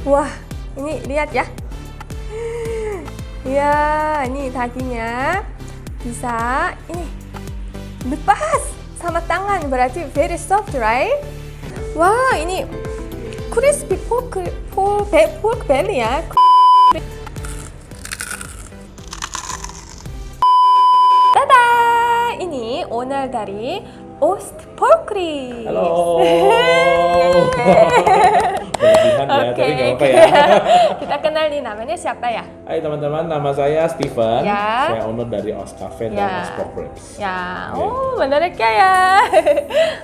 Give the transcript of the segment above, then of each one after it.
Wah, ini lihat ya. Ya, ini dagingnya bisa ini lepas sama tangan, berarti very soft, right? Wah, ini crispy pork belly ya. Tada! Ini owner dari Ost Pork Ribs. Halo. Berlebihan ya, tapi nggak apa ya. Kita kenal nih, namanya siapa ya? Hai teman-teman, nama saya Steven. Ya. Saya owner dari Ost Cafe dan Ya. Ost Pork Ribs. Ya, Oke. oh menarik ya.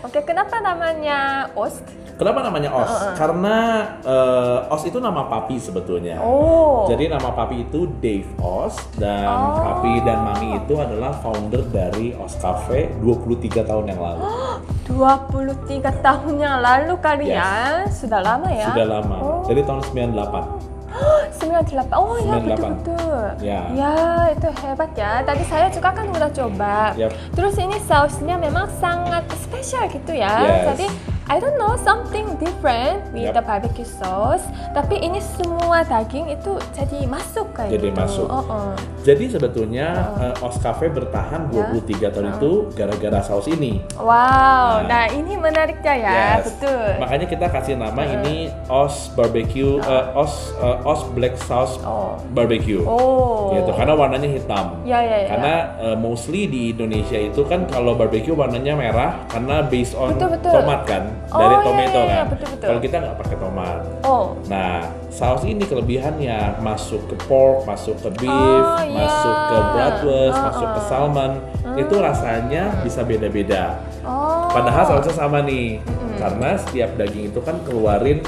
Oke, kenapa namanya Ost? Kenapa namanya Ost? Karena Ost itu nama papi sebetulnya. Oh. Jadi nama papi itu Dave Ost dan papi dan mami itu adalah founder dari Ost Cafe 23 tahun yang lalu. 23 tahun yang lalu kali Yes. ya. Sudah lama ya? Sudah lama. Oh. Jadi tahun 98. 98. Oh ya, 98. betul-betul. Ya. Ya, itu hebat ya. Tadi saya juga kan udah coba. Yap. Terus ini sausnya memang sangat spesial gitu ya. Yes. Jadi I don't know, something different with Yap. the barbecue sauce. Tapi ini semua daging itu jadi masuk kayak Jadi gitu. masuk. Oh. Jadi sebetulnya Ost Cafe bertahan 23 tahun itu gara-gara saus ini. Wow, nah ini menariknya ya, Yes. betul. Makanya kita kasih nama ini Ost Barbecue, Ost Black Sauce Oh. Barbecue. Oh. Gitu, karena warnanya hitam. Ya. Karena mostly di Indonesia itu kan kalau barbecue warnanya merah karena based on Betul. tomat kan, dari Oh, tomato iya, kan. betul. Kalau kita nggak pakai tomat. Oh. Nah, saus ini kelebihannya masuk ke pork, masuk ke beef, Oh, iya. masuk ke bratwurst, Oh, masuk ke oh. salmon. Itu rasanya bisa beda-beda. Oh. Padahal sausnya sama nih, karena setiap daging itu kan keluarin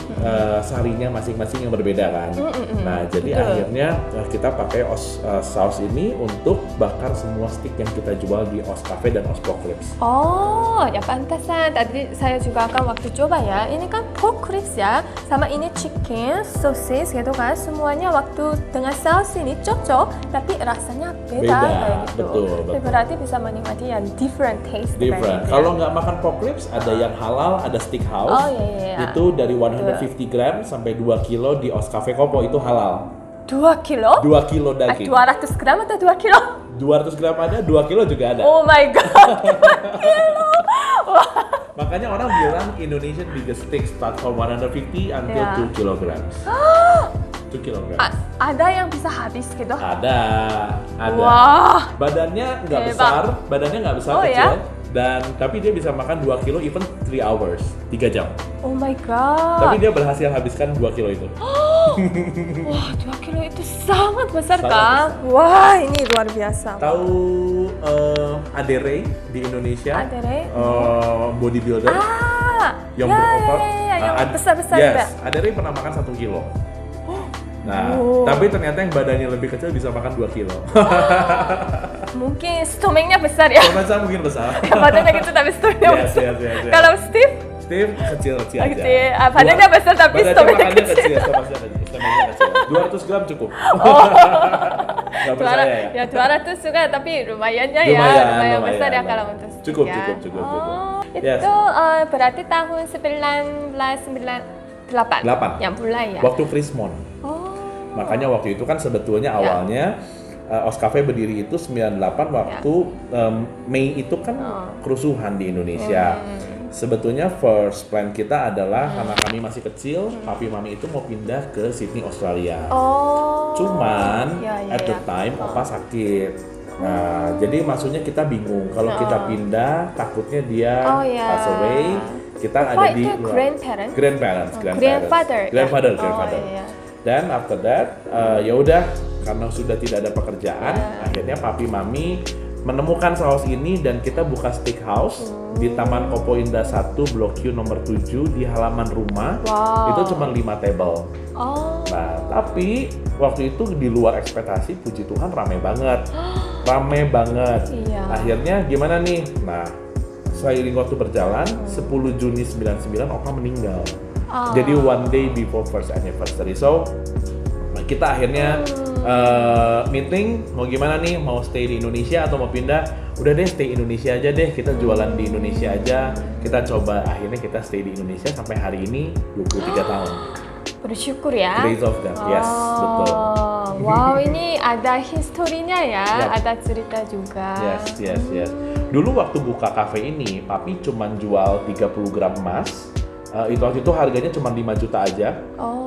sarinya masing-masing yang berbeda kan. Nah, jadi Betul. akhirnya kita pakai saus ini untuk bakar semua stick yang kita jual di Ost Cafe dan Ost Pork Ribs. Oh, ya pantasan. Tadi saya juga akan waktu coba ya. Ini kan pork ribs ya, sama ini chicken, sosis gitu kan. Semuanya waktu dengan saus ini cocok, tapi rasanya beda, Beda, kayak gitu. betul. Jadi berarti bisa menikmati yang different taste. Different. kayak gitu ya. Kalau nggak makan pork ribs, ada yang halal, ada steak house. Oh, iya. Itu dari 150 gram sampai 2 kilo di Ost Cafe Kopo itu halal. 2 kilo? 2 kilo daging. 200 gram atau 2 kilo? 200 gram ada, 2 kilo juga ada. Oh my god, 2 kilo. Wah. Makanya orang bilang Indonesian biggest steak start from 150 until Ya. 2 kilograms. 2 kilograms. Ada yang bisa habis gitu? Ada. Wah. Badannya nggak Hebat. besar, Oh, kecil. ya? Dan tapi dia bisa makan 2 kilo even 3 hours, 3 jam. Oh my god. Tapi dia berhasil habiskan 2 kilo itu. Wah, 2 kilo itu sangat besar Sangat kan? Wah, ini luar biasa. Tahu Adere di Indonesia? Adere? Bodybuilder yang ya, berotot. yang besar-besar yes, juga. Adere pernah makan 1 kilo. Nah, Oh. tapi ternyata yang badannya lebih kecil bisa makan 2 kilo. Mungkin stomachnya besar ya. Masa mungkin besar. Badannya gitu tapi stomachnya Yes, besar. yes. Kalau Steve, Steve kecil-kecil aja. kecil. Badannya besar tapi Badannya stomachnya makannya kecil. stomachnya kecil. 200 gram cukup. Oh. Nggak percaya ya? Ya 200 juga tapi lumayannya Lumayan, besar ya lumayan. kalau untuk Steve Cukup, ya. cukup. Oh, itu Yes. berarti tahun 1998 8. yang mulai ya. Waktu Krismon. Oh. Makanya waktu itu kan sebetulnya awalnya Ost Cafe berdiri itu 98 waktu Mei itu kan kerusuhan di Indonesia. Sebetulnya first plan kita adalah karena kami masih kecil, papi mami itu mau pindah ke Sydney, Australia. Oh. Cuman Ya, at the time opa sakit. Nah, jadi maksudnya kita bingung kalau kita pindah takutnya dia Oh, ya. pass away. Kita Apa ada di itu grandparents? grandparents. Grandfather. Grandfather. Oh, iya. Dan after that, ya udah karena sudah tidak ada pekerjaan, akhirnya papi mami menemukan saus ini dan kita buka steakhouse di Taman Kopo Indah 1 Blok Q nomor 7 di halaman rumah. Wow. Itu cuma 5 table. Oh. Nah, tapi waktu itu di luar ekspektasi, puji Tuhan rame banget. Rame banget. Iya. Akhirnya gimana nih? Nah, seiring waktu berjalan, 10 Juni 99 Opa meninggal. Jadi one day before first anniversary. So, kita akhirnya meeting, mau gimana nih? Mau stay di Indonesia atau mau pindah? Udah deh, stay Indonesia aja deh. Kita jualan di Indonesia aja. Kita coba, akhirnya kita stay di Indonesia sampai hari ini 23 tahun. Bersyukur ya. Grace of God, yes, betul. Wow, ini ada historinya ya, Yep. ada cerita juga. Yes. Dulu waktu buka kafe ini, papi cuma jual 30 gram emas. Waktu itu harganya cuma 5 juta aja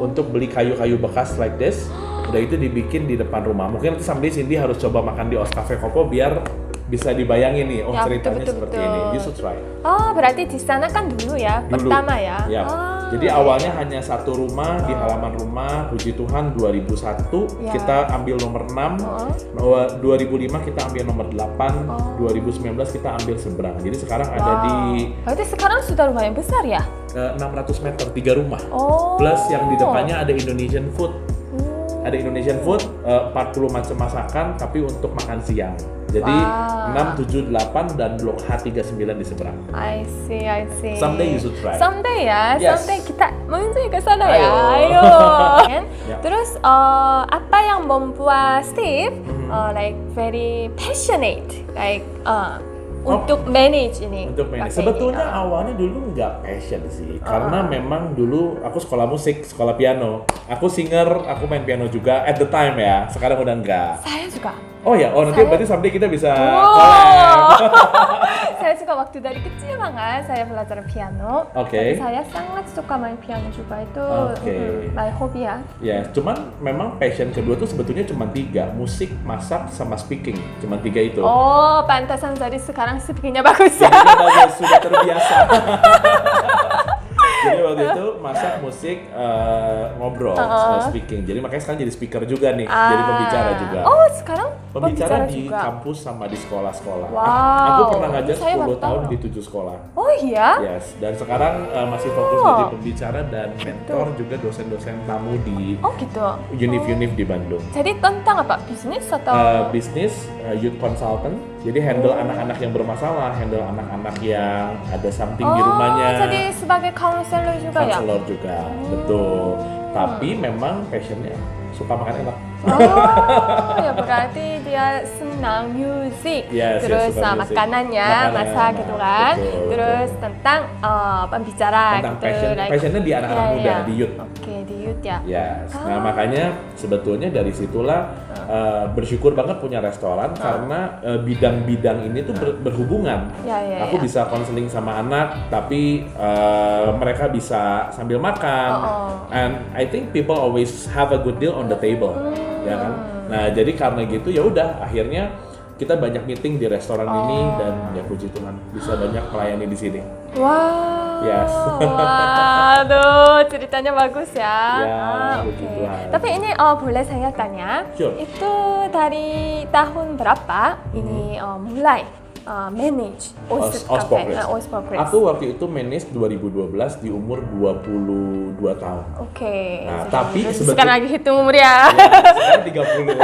untuk beli kayu-kayu bekas like this. Udah itu dibikin di depan rumah. Mungkin nanti someday Cindy harus coba makan di Os Cafe Kopo biar bisa dibayangin nih, Ya, ceritanya betul, seperti betul. ini. You should try. Oh, berarti di sana kan dulu ya, Dulu. pertama ya? Ya. Jadi awalnya hanya satu rumah di halaman rumah, puji Tuhan 2001 Ya. kita ambil nomor 6, 2005 kita ambil nomor 8, 2019 kita ambil seberang. Jadi sekarang ada di Berarti sekarang sudah lumayan besar ya? 600 meter, 3 rumah. Oh. Plus yang di depannya ada Indonesian food. Ada Indonesian food, 40 macam masakan tapi untuk makan siang. Jadi 6, 7, 8 dan blok H39 di seberang. I see. Someday you should try. Someday ya, Yes. someday kita menuju ke sana ya. Ayo. Kan? Ya. Terus apa yang membuat Steve like very passionate like untuk manage ini? Untuk manage. cafe Sebetulnya ini? awalnya dulu nggak passion sih, karena memang dulu aku sekolah musik, sekolah piano. Aku singer, aku main piano juga at the time ya. Sekarang udah enggak. Saya juga. Oh ya, nanti berarti someday kita bisa Wow. collab. Saya juga waktu dari kecil banget saya belajar piano. Oke. Dan saya sangat suka main piano juga itu Oke. my hobi ya. Ya, cuman memang passion kedua tuh sebetulnya cuma 3, musik, masak, sama speaking. Cuma 3 itu. Oh, pantasan jadi sekarang speakingnya bagus ya. Jadi bagus, sudah terbiasa. Jadi waktu itu masak, musik, ngobrol, sama speaking. Jadi makanya sekarang jadi speaker juga nih, jadi pembicara juga. Oh, sekarang Pembicara di juga. kampus sama di sekolah-sekolah. Wow. Aku pernah ngajar Saya 10 baru tahun tahu. di 7 sekolah. Oh iya? Yes, dan sekarang masih fokus jadi pembicara dan mentor juga dosen-dosen tamu di Oh gitu. univ-univ di Bandung. Jadi tentang apa? Bisnis atau? Bisnis, youth consultant, jadi handle anak-anak yang bermasalah, handle anak-anak yang ada something di rumahnya. Jadi sebagai counselor juga ya? Counselor juga, betul. Tapi memang passionnya suka makan enak. Oh, ya berarti dia senang musik, Yes, terus suka musik. makanannya, Makanan, masak gitu kan, betul, terus tentang pembicara Tentang gitu, passionnya di anak-anak muda, di youth. Oke, di youth ya. Yes, nah makanya sebetulnya dari situlah bersyukur banget punya restoran karena bidang-bidang ini tuh berhubungan. Ya, Aku bisa konseling sama anak, tapi mereka bisa sambil makan. And I think people always have a good deal on the table, ya kan? Nah jadi karena gitu ya udah akhirnya kita banyak meeting di restoran ini dan ya puji Tuhan bisa banyak melayani di sini. Wow. Yes. Waduh, ceritanya bagus ya. Ya, puji Oke. Tuhan. Tapi ini boleh saya tanya, Sure. itu dari tahun berapa ini mulai manage Oyster Cafe? Oyster Cafe. Aku waktu itu manage 2012 di umur 22 tahun. Oke. Nah, jadi tapi terus sebetulnya- sekarang lagi hitung umur ya. Sekarang 30.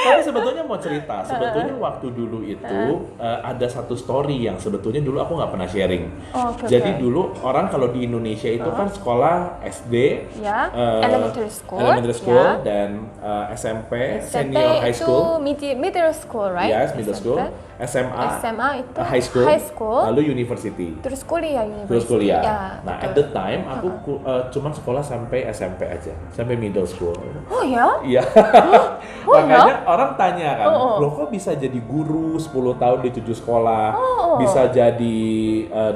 Tapi sebetulnya mau cerita, sebetulnya waktu dulu itu ada satu story yang sebetulnya dulu aku nggak pernah sharing. Oh, oke, Jadi oke. dulu orang kalau di Indonesia itu kan sekolah SD, Ya, elementary school, ya. dan SMP, SMP senior high school, itu middle school, right? yes, middle SMP. school, SMA, SMA itu high school, lalu university. terus kuliah Terus university. kuliah. Ya, Nah, betul. at the time aku cuma sekolah sampai SMP aja, sampai middle school. Oh ya? Iya. Oh, Makanya orang tanya kan, Oh. loh kok bisa jadi guru 10 tahun di 7 sekolah, bisa jadi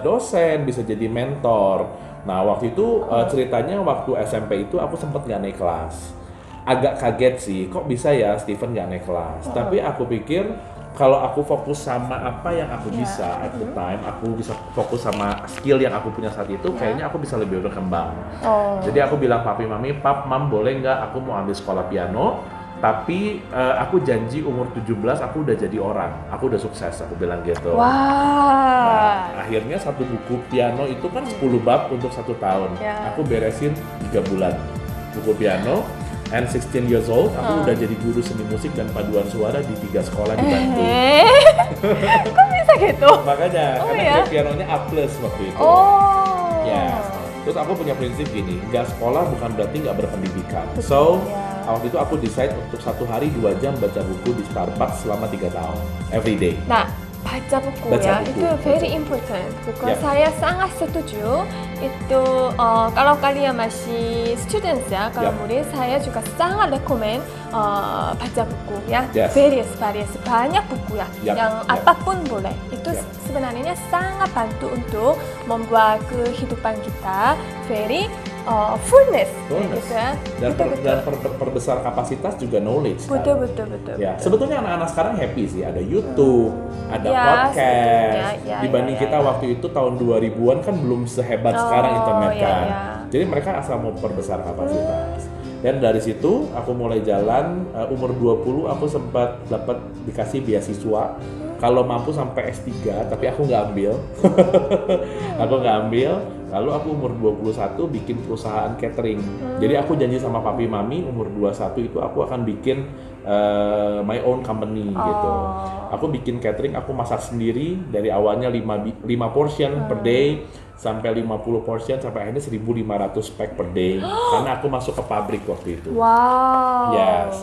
dosen, bisa jadi mentor. Nah, waktu itu ceritanya waktu SMP itu aku sempat nggak naik kelas. Agak kaget sih, kok bisa ya Steven nggak naik kelas. Tapi aku pikir kalau aku fokus sama apa yang aku bisa at the time, aku bisa fokus sama skill yang aku punya saat itu, kayaknya aku bisa lebih berkembang. Oh. Jadi aku bilang papi mami, pap, mam boleh nggak aku mau ambil sekolah piano, tapi aku janji umur 17 aku udah jadi orang, aku udah sukses, aku bilang gitu. Wah. Nah, akhirnya satu buku piano itu kan 10 bab untuk 1 tahun. Ya. Aku beresin 3 bulan buku piano. And 16 years old, aku udah jadi guru seni musik dan paduan suara di 3 sekolah di Bandung. Kok bisa gitu? Makanya, Oh, karena ya? grade pianonya A+ waktu itu. Oh. Ya. Terus aku punya prinsip gini, nggak sekolah bukan berarti nggak berpendidikan. So, waktu itu aku decide untuk 1 hari 2 jam baca buku di Starbucks selama 3 tahun, every day. Nah, baca buku Baca ya, buku, itu very baca. important. Because Yep. saya sangat setuju. Itu kalau kalian masih students ya, kalau Yep. murid saya juga sangat rekomen baca buku ya. Yes. Various banyak buku ya, Yep. yang Yep. apapun boleh. Itu Yep. sebenarnya sangat bantu untuk membuat kehidupan kita very fullness, gitu ya. Dan, perbesar kapasitas juga knowledge kan? Betul. Ya, sebetulnya anak-anak sekarang happy sih, ada YouTube, ada Ya, podcast. sebetulnya. Ya, Dibanding ya, kita ya. waktu itu tahun 2000-an kan belum sehebat sekarang internet ya, kan. ya. Jadi mereka asal mau perbesar kapasitas. Dan dari situ aku mulai jalan, umur 20 aku sempat dapat dikasih beasiswa. Kalau mampu sampai S3, tapi aku nggak ambil. Aku nggak ambil. Lalu aku umur 21 bikin perusahaan catering. Jadi aku janji sama papi mami umur 21 itu aku akan bikin my own company gitu. Aku bikin catering, aku masak sendiri dari awalnya 5 portion per day sampai 50 portion sampai akhirnya 1.500 pack per day. Karena aku masuk ke pabrik waktu itu. Wow. Yes.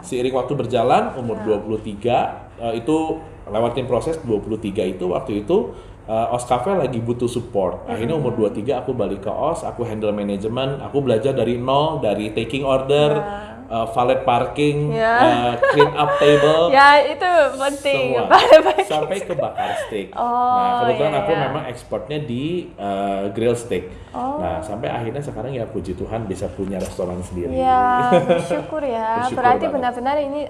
Seiring waktu berjalan umur 23 itu lewatin proses 23 itu waktu itu OS Cafe lagi butuh support. Akhirnya umur 23 aku balik ke OS, aku handle manajemen, aku belajar dari nol, dari taking order, valet parking, clean up table. Ya, itu penting. Semua. Sampai ke bakar steak. Nah, kebetulan aku memang ekspornya di grill steak. Nah, sampai akhirnya sekarang ya puji Tuhan bisa punya restoran sendiri. Ya, bersyukur ya. Bersyukur Berarti banget. benar-benar ini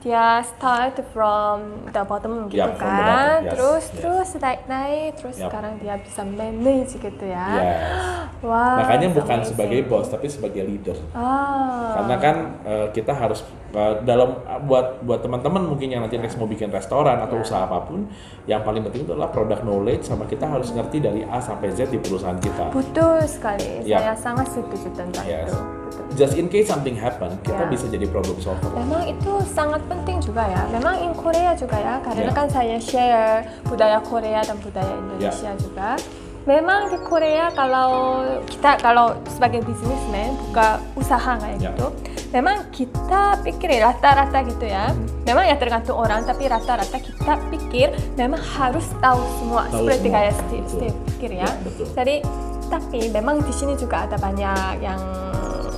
dia start from the bottom gitu Yep, from the kan. bottom, yes, Terus naik, terus Yep. sekarang dia bisa manage gitu ya. Yes. Wow. Makanya it's bukan amazing. sebagai bos tapi sebagai leader. Karena Ah. kan kita harus dalam buat teman-teman mungkin yang nanti next mau bikin restoran atau usaha apapun, yang paling penting itu adalah product knowledge sama kita harus ngerti dari A sampai Z di perusahaan kita. Betul sekali. Yep. Saya sangat setuju tentang Yes. itu. Betul. Just in case something happen, kita Ya. bisa jadi problem solver. Memang itu sangat penting juga ya. Memang in Korea juga ya. Karena Ya. kan saya share budaya Korea dan budaya Indonesia juga. Memang di Korea kalau sebagai businessman buka usaha kayak Ya. gitu, memang kita pikir ya, rata-rata gitu ya. Memang ya tergantung orang, tapi rata-rata kita pikir memang harus tahu semua Tahu seperti semua, kayak betul. Steve pikir ya. Ya, betul. Jadi tapi memang di sini juga ada banyak yang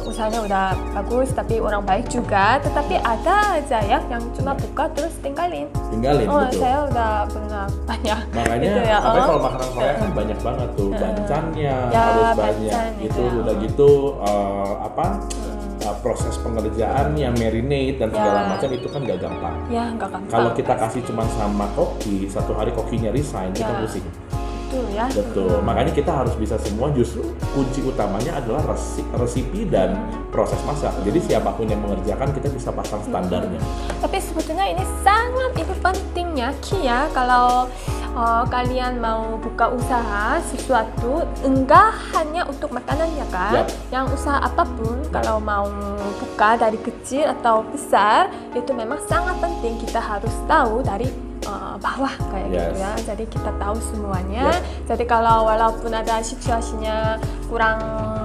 usahanya udah bagus tapi orang baik juga, tetapi ada aja ya yang cuma buka terus tinggalin. Betul. Saya udah pernah banyak. Makanya, gitu ya. tapi kalau makanan Korea kan banyak banget tuh, bancannya Ya, harus banyak. banchan Itu gitu ya. udah gitu proses pengerjaan yang marinate dan segala Ya. macam itu kan gak gampang. Ya nggak gampang. Kalau kita kasih cuma sama koki, satu hari kokinya resign, kita Ya. pusing. Betul ya. Betul. Makanya kita harus bisa semua. Justru kunci utamanya adalah resipi dan proses masak. Jadi siapapun yang mengerjakan kita bisa pasang standarnya. Tapi sebetulnya ini sangat pentingnya Ki ya, kalau kalian mau buka usaha sesuatu enggak hanya untuk makanan ya kan. Yap. Yang usaha apapun kalau mau buka dari kecil atau besar itu memang sangat penting kita harus tahu dari bawah kayak Yes. gitu ya. Jadi kita tahu semuanya. Yap. Jadi kalau walaupun ada situasinya kurang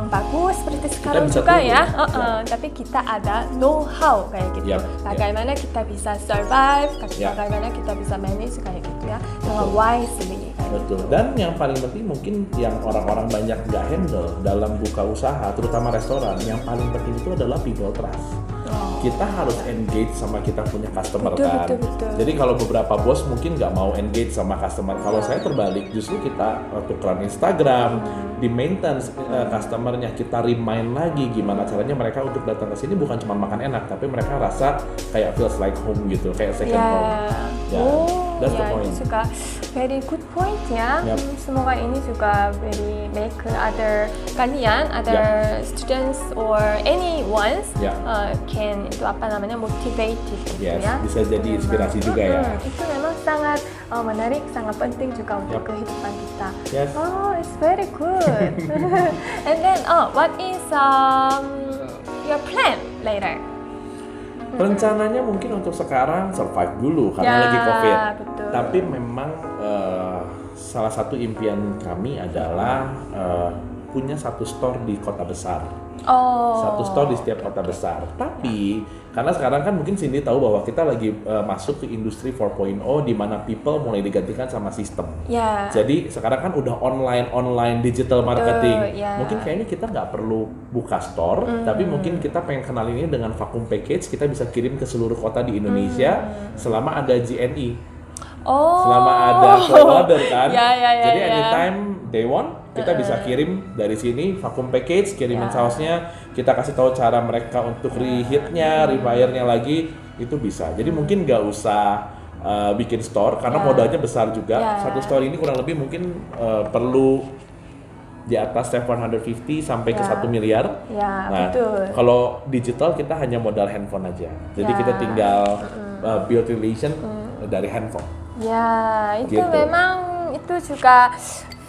bagus seperti sekarang bisa juga tunggu. ya, Ya. tapi kita ada know-how kayak gitu. Yap, Bagaimana kita bisa survive, Ya. bagaimana kita bisa manage kayak gitu ya, dengan Betul. wisely. Kayak Betul. Dan yang paling penting mungkin yang orang-orang banyak nggak handle dalam buka usaha, terutama restoran, yang paling penting itu adalah people trust. Oh. Kita harus engage sama kita punya customer Betul, kan. betul. Jadi kalau beberapa bos mungkin nggak mau engage sama customer. Kalau saya terbalik, justru kita tukeran Instagram, di maintenance customernya, kita remind lagi gimana caranya mereka untuk datang ke sini bukan cuma makan enak, tapi mereka rasa kayak feels like home gitu, kayak second home. Ya, that's the point. Itu juga very good point ya. Yep. Semoga ini juga very make other kalian, other students or anyone Ya. can itu apa namanya motivated gitu Yes, ya. bisa jadi inspirasi juga ya. Itu memang sangat menarik, sangat penting juga untuk Yep. kehidupan kita. Yes. Oh, it's very good. And then, what is your plan later? Rencananya mungkin untuk sekarang survive dulu karena Ya, lagi COVID. betul. Tapi memang salah satu impian kami adalah punya satu store di kota besar. Oh. Satu store di setiap kota besar. Tapi karena sekarang kan mungkin Cindy tahu bahwa kita lagi masuk ke industri 4.0 di mana people mulai digantikan sama sistem. Ya. Jadi sekarang kan udah online digital marketing. Ya. Mungkin kayaknya kita nggak perlu buka store, tapi mungkin kita pengen kenalin ini dengan vacuum package. Kita bisa kirim ke seluruh kota di Indonesia selama ada GNI. Oh. Selama ada forwarder kan. Ya. Jadi anytime they want, kita bisa kirim dari sini vacuum package, kirimin sausnya, kita kasih tahu cara mereka untuk reheatnya, rewire-nya lagi, itu bisa. Jadi mungkin nggak usah bikin store karena modalnya besar juga. Satu store ini kurang lebih mungkin perlu di atas 750 sampai ke 1 miliar. Ya, Nah, betul. kalau digital kita hanya modal handphone aja. Jadi kita tinggal build relation dari handphone. Ya, itu Gitu. memang itu juga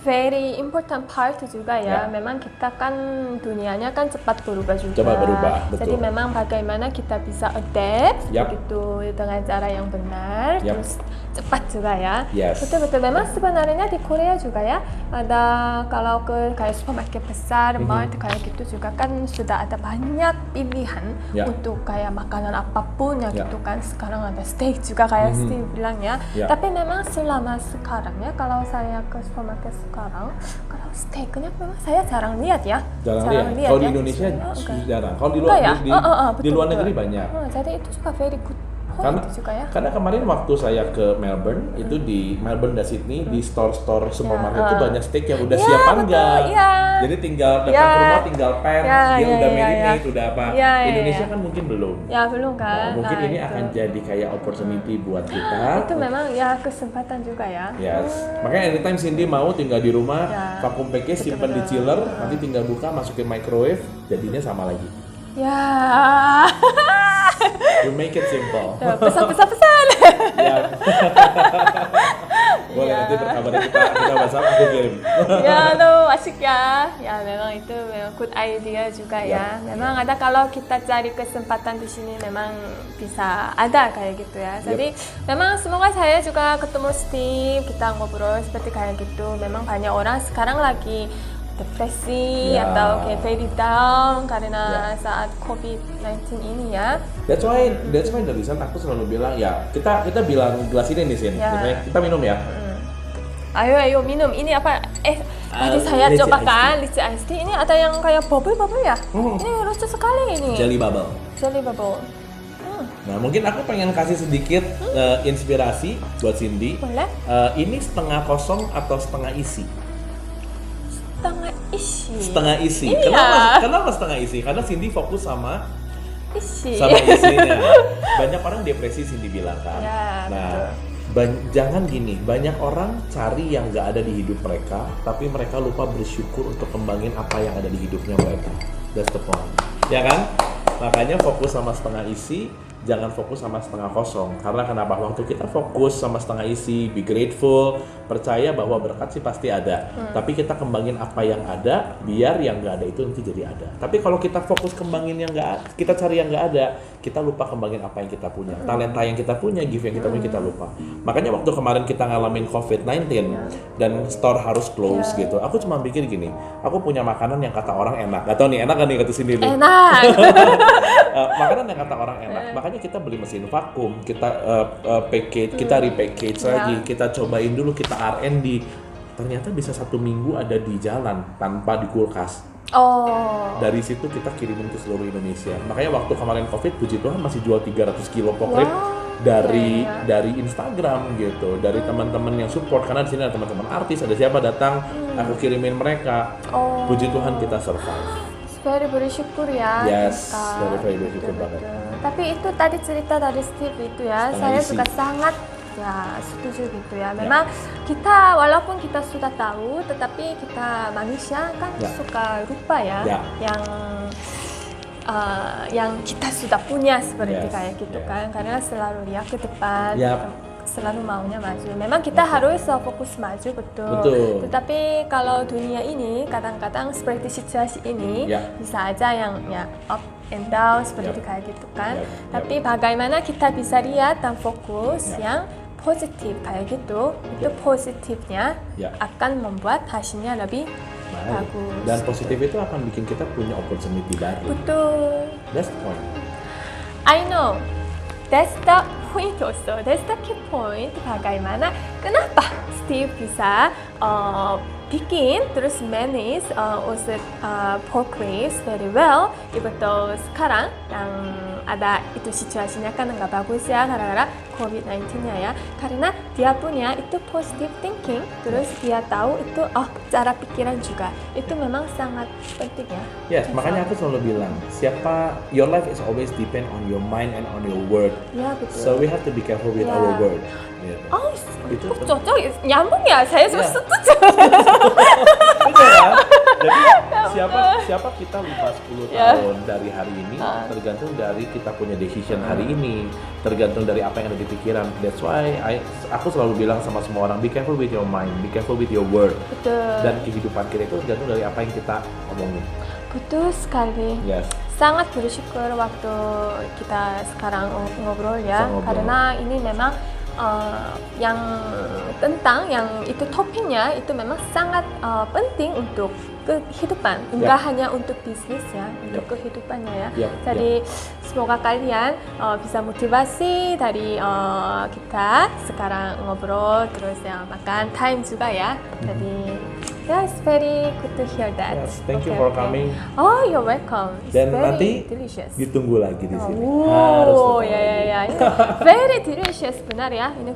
very important part juga Ya. ya. Memang kita kan dunianya kan cepat berubah juga. Cepat berubah, betul. Jadi memang bagaimana kita bisa adapt Yap. begitu dengan cara yang benar, Yap. terus cepat juga ya. Yes. Betul-betul memang sebenarnya di Korea juga ya ada kalau ke kayak supermarket besar, mart kayak gitu juga kan sudah ada banyak pilihan Ya. untuk kayak makanan apapun ya Ya. gitu kan. Sekarang ada steak juga kayak Steve bilang ya. Ya. Tapi memang selama sekarang ya kalau saya ke supermarket sekarang, kalau steaknya memang saya jarang lihat ya. Jarang lihat. Kalau di Indonesia jarang. Kalau di luar Enggak ya? di Betul, luar betul. negeri banyak. Jadi itu juga very good point juga ya. Karena kemarin waktu saya ke Melbourne, itu di Melbourne dan Sydney, di store-store supermarket itu banyak steak yang udah Ya, siap betul, panggang. ya. Jadi tinggal datang Ya. ke rumah, tinggal pan, Ya, dia ya, udah ya, marinate, ya. udah apa. Ya, ya, Indonesia ya. kan mungkin belum. Ya belum kan. Mungkin Nah, ini itu. akan jadi kayak opportunity buat kita. Itu memang ya kesempatan juga ya. Yes. Makanya anytime Cindy mau tinggal di rumah, Ya. vacuum package, simpan di chiller, nanti tinggal buka, masukin microwave, jadinya sama lagi. Ya. You make it simple. Pesan. Ya. Boleh nanti berkabar kita WhatsApp, aku kirim. Ya, lo asik ya. Ya, memang itu memang good idea juga ya. Memang ada kalau kita cari kesempatan di sini memang bisa ada kayak gitu ya. Jadi memang semoga saya juga ketemu Steve, kita ngobrol seperti kayak gitu. Memang banyak orang sekarang lagi depresi Ya. atau kayak very down karena saat COVID-19 ini ya. That's why the reason aku selalu bilang ya kita bilang gelas ini nih Sin. Ya. Misalnya kita minum ya. Ayo minum. Ini apa? Tadi saya lychee coba iced kan lychee iced tea. Ini ada yang kayak bubble ya. Hmm. Ini lucu sekali ini. Jelly bubble. Jelly bubble. Nah mungkin aku pengen kasih sedikit inspirasi buat Cindy. Boleh? Ini setengah kosong atau setengah isi? Setengah isi. Setengah isi. Iya. Kenapa setengah isi? Karena Cindy fokus sama Isi. isinya. Banyak orang depresi Cindy bilang kan. Ya, Nah, jangan gini. Banyak orang cari yang nggak ada di hidup mereka, tapi mereka lupa bersyukur untuk kembangin apa yang ada di hidupnya mereka. That's the point. Ya kan? Makanya fokus sama setengah isi, jangan fokus sama setengah kosong. Karena kenapa? Waktu kita fokus sama setengah isi, be grateful, percaya bahwa berkat sih pasti ada. Tapi kita kembangin apa yang ada, biar yang nggak ada itu nanti jadi ada. Tapi kalau kita fokus kembangin yang nggak, kita cari yang nggak ada, kita lupa kembangin apa yang kita punya. Talenta yang kita punya, gift yang kita punya, kita lupa. Makanya waktu kemarin kita ngalamin COVID-19 dan store harus close gitu, aku cuma pikir gini, aku punya makanan yang kata orang enak. Gak tau nih, enak kan nih kata sini nih. Enak. Makanan yang kata orang enak, makanya kita beli mesin vakum, kita package, kita repackage lagi, kita cobain dulu, kita R&D. Ternyata bisa 1 minggu ada di jalan tanpa di kulkas. Oh. Dari situ kita kirimin ke seluruh Indonesia. Makanya waktu kemarin COVID, puji Tuhan masih jual 300 kilo pork rib dari Instagram gitu, dari teman-teman yang support, karena di sini ada teman-teman artis, ada siapa datang, aku kirimin mereka. Puji Tuhan kita survive. Very bersyukur ya. Yes, kita. very bersyukur banget. Tapi itu tadi cerita dari Steve itu ya, Setengah saya isi. juga sangat ya setuju gitu ya. Memang kita walaupun kita sudah tahu, tetapi kita manusia kan suka lupa ya, yang kita sudah punya seperti kayak gitu kan, karena selalu lihat ke depan. Selalu maunya maju. Memang kita harus fokus maju betul. Tetapi kalau dunia ini kadang-kadang seperti situasi ini bisa aja yang ya up and down seperti kayak gitu kan. Tapi bagaimana kita bisa lihat dan fokus yang positif kayak gitu, itu positifnya akan membuat hasilnya lebih Baik. bagus. Dan positif itu akan bikin kita punya opportunity baru. Betul. That's the point. I know. That's the point also. That's the key point. Bagaimana? Kenapa Steve bisa bikin terus manage also pork ribs very well, even though sekarang yang ada itu situasinya kan nggak bagus ya gara-gara COVID-19-nya ya. Karena dia punya itu positive thinking, terus dia tahu itu cara pikiran juga. Itu memang sangat penting ya. Yes, makanya aku selalu bilang, your life is always depend on your mind and on your word. Ya betul. So we have to be careful with Ya. our word. Gitu. Itu cocok, nyambung ya. Saya Ya. setuju. Iya kan? Jadi siapa kita 5-10 Ya. tahun dari hari ini tergantung dari kita punya decision hari ini, tergantung dari apa yang ada di pikiran. That's why aku selalu bilang sama semua orang, be careful with your mind, be careful with your word. Betul. Dan kehidupan kita itu tergantung dari apa yang kita omongin. Betul sekali. Yes. Sangat bersyukur waktu kita sekarang ngobrol ya. Bisa ngobrol. Karena ini memang yang tentang yang itu topiknya itu memang sangat penting untuk kehidupan, enggak hanya untuk bisnis ya, untuk kehidupannya ya. Jadi semoga kalian bisa motivasi dari kita sekarang ngobrol terus ya makan time juga ya. Jadi it's very good to hear that. Yes, thank you for coming. Oh, you're welcome. It's Dan very nanti delicious. ditunggu lagi di sini. Oh, tetap ya. Ini very delicious benar ya. Ini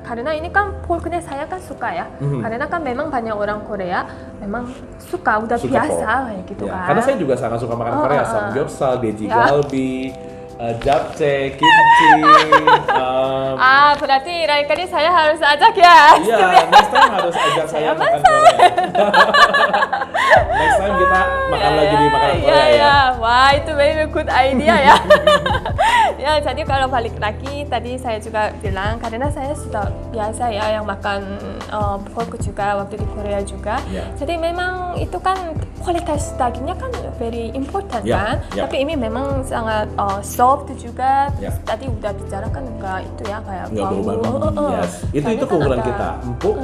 karena ini kan porknya saya kan suka ya. Karena kan memang banyak orang Korea memang suka udah biasa kayak gitu Ya, kan. karena saya juga sangat suka makan Korea, samgyeopsal, deji Ya. galbi, japchae, kimchi. Berarti lain kali saya harus ajak ya. Iya, next time harus ajak saya makan Korea. Next time kita makan lagi di makanan Korea ya. Wah, itu very good idea ya. Ya, jadi kalau balik lagi tadi saya juga bilang karena saya sudah biasa ya yang makan pork juga waktu di Korea juga. Ya. Jadi memang itu kan kualitas dagingnya kan very important Ya, kan. ya. Tapi ini memang sangat soft juga. Ya. Tadi udah bicara kan enggak itu ya kayak Nggak bau banget. Yes. Itu Soalnya kan keunggulan ada- kita, empuk,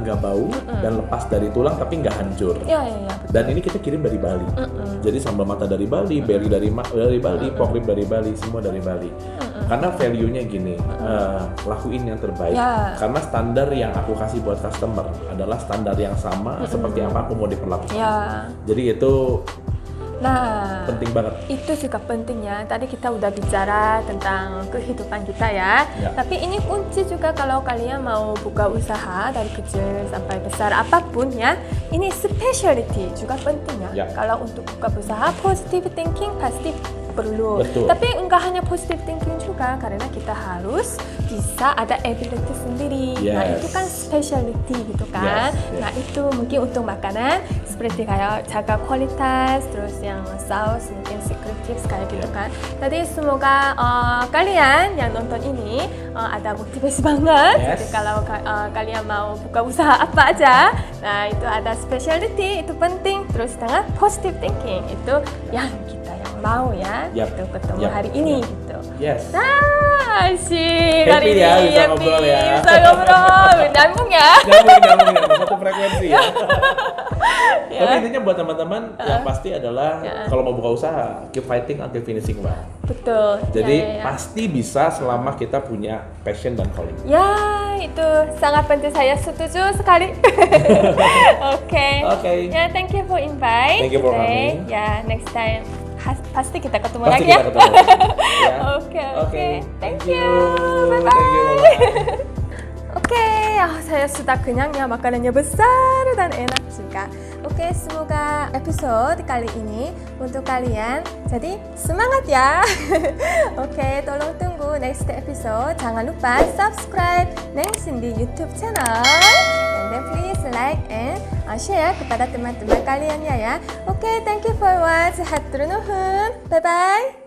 nggak bau dan lepas dari tulang tapi nggak hancur. Ya, betul. Dan ini kita kirim dari Bali. Jadi sambal mata dari Bali, berry dari Bali, pork rib dari Bali, semua dari Bali. Karena value-nya gini, lakuin yang terbaik. Ya. Karena standar yang aku kasih buat customer adalah standar yang sama seperti apa aku mau diperlakukan. Ya. Jadi itu Nah, penting banget. itu juga pentingnya. Tadi kita udah bicara tentang kehidupan kita ya. Ya. Tapi ini kunci juga kalau kalian mau buka usaha dari kecil sampai besar apapun ya. Ini specialty juga pentingnya. Ya. Kalau untuk buka usaha, positive thinking pasti perlu. Betul. Tapi enggak hanya positive thinking juga karena kita harus bisa ada ability sendiri. Nah, Yes. itu kan specialty gitu kan. Yes. Nah, itu mungkin untuk makanan seperti kayak jaga kualitas, terus yang saus mungkin secret tips kayak gitu kan. Jadi semoga kalian yang nonton ini ada motivasi banget. Yes. Jadi kalau kalian mau buka usaha apa aja, nah itu ada specialty itu penting. Terus dengan positive thinking itu yang kita yang mau ya. Yap. Itu ketemu Yap. hari ini Yap. gitu. Yes. Nah, asik Happy hari ini. ya, bisa Happy. ngobrol ya. Bisa ngobrol, nyambung ya. Nyambung, satu frekuensi ya. Ya. Tapi intinya buat teman-teman yang pasti adalah kalau mau buka usaha, keep fighting until finishing well. Betul. Jadi Ya. pasti bisa selama kita punya passion dan calling. Ya, itu sangat penting. Saya setuju sekali. Oke. Oke. Ya, thank you for invite. Thank you for today. coming. Ya, next time pasti kita ketemu Pasti lagi kita ya. ketemu. Ya. Oke. Thank you. Thank you. Bye-bye. Oke, saya sudah kenyang ya, makanannya besar dan enak juga. Oke, semoga episode kali ini untuk kalian jadi semangat ya. Oke, tolong tunggu next episode. Jangan lupa subscribe Neng Cindy YouTube channel. And then please like and share kepada teman-teman kalian ya. Oke, thank you for watch. Hatur nuhun. Bye-bye.